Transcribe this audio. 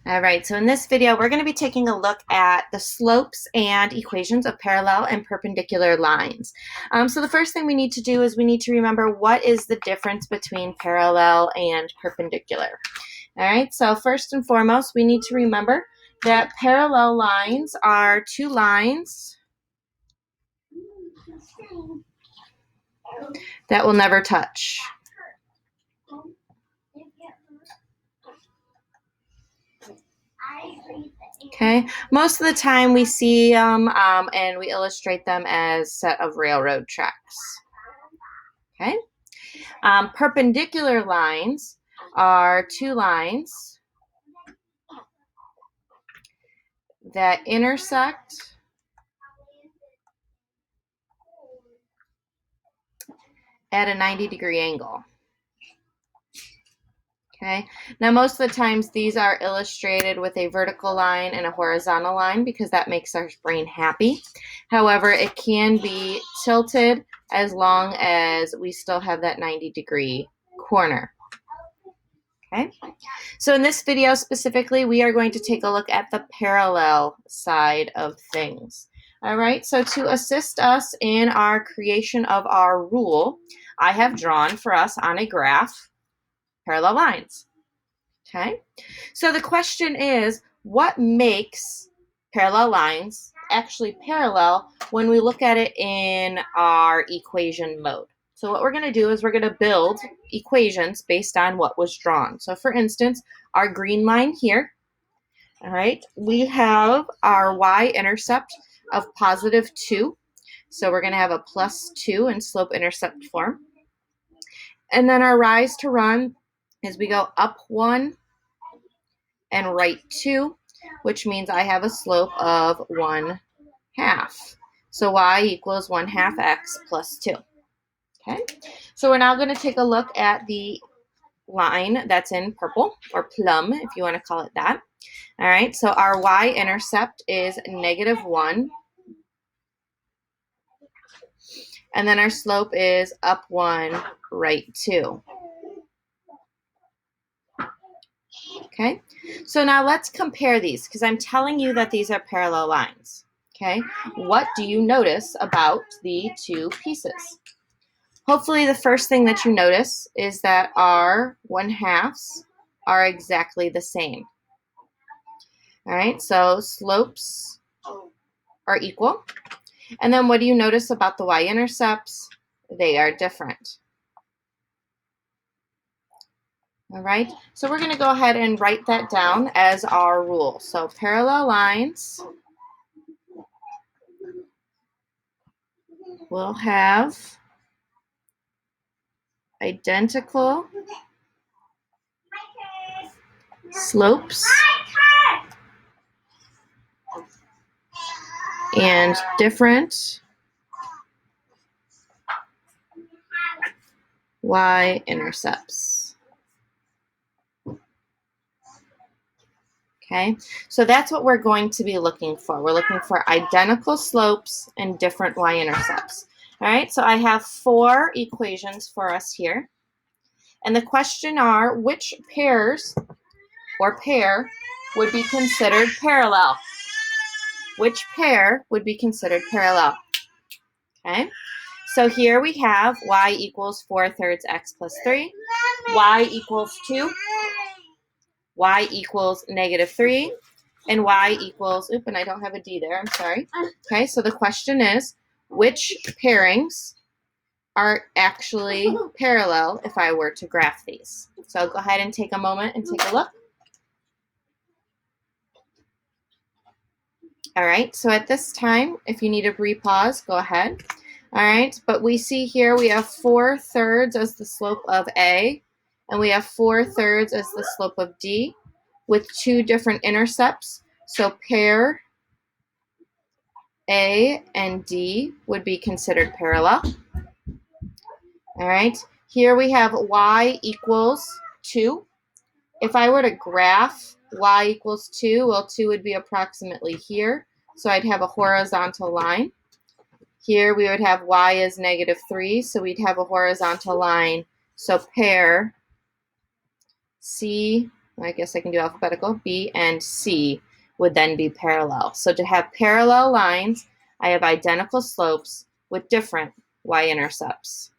All right, so in this video, we're going to be taking a look at the slopes and equations of parallel and perpendicular lines. So the first thing we need to do is we need to remember what is the difference between parallel and perpendicular. All right, so first and foremost, we need to remember that parallel lines are two lines that will never touch. Okay, most of the time we see them and we illustrate them as set of railroad tracks. Okay, perpendicular lines are two lines that intersect at a 90-degree angle. Okay, now most of the times these are illustrated with a vertical line and a horizontal line because that makes our brain happy. However, it can be tilted as long as we still have that 90-degree corner. Okay, so in this video specifically, we are going to take a look at the parallel side of things. All right, so to assist us in our creation of our rule, I have drawn for us on a graph parallel lines. Okay, so the question is, what makes parallel lines actually parallel when we look at it in our equation mode? So what we're going to do is we're going to build equations based on what was drawn. So for instance, our green line here, all right, we have our y-intercept of positive 2. So we're going to have a plus 2 in slope-intercept form. And then our rise to run is we go up 1 and right 2, which means I have a slope of 1/2. So y equals 1/2 x plus 2. Okay, so we're now going to take a look at the line that's in purple, or plum if you want to call it that. All right, so our y-intercept is -1, and then our slope is up 1, right 2. Okay, so now let's compare these because I'm telling you that these are parallel lines. Okay, what do you notice about the two pieces? Hopefully the first thing that you notice is that our 1/2s are exactly the same. All right, so slopes are equal. And then what do you notice about the y-intercepts? They are different. All right, so we're going to go ahead and write that down as our rule. So parallel lines will have identical slopes and different y-intercepts. Okay, so that's what we're going to be looking for. We're looking for identical slopes and different y-intercepts. All right, so I have 4 equations for us here. And the question are, which pairs or pair would be considered parallel? Which pair would be considered parallel? Okay, so here we have y equals 4/3 x plus 3, y equals 2, y equals -3, and y equals, and I don't have a d there, I'm sorry. Okay, so the question is, which pairings are actually parallel if I were to graph these? So I'll go ahead and take a moment and take a look. All right, so at this time, if you need a brief pause, go ahead. All right, but we see here we have 4/3 as the slope of A, and we have 4/3 as the slope of D with 2 different intercepts. So pair A and D would be considered parallel. All right, here we have y equals 2. If I were to graph y equals 2, well, 2 would be approximately here. So I'd have a horizontal line. Here we would have y is -3, so we'd have a horizontal line. So pair C I guess I can do alphabetical, B and C would then be parallel. So to have parallel lines, I have identical slopes with different y-intercepts.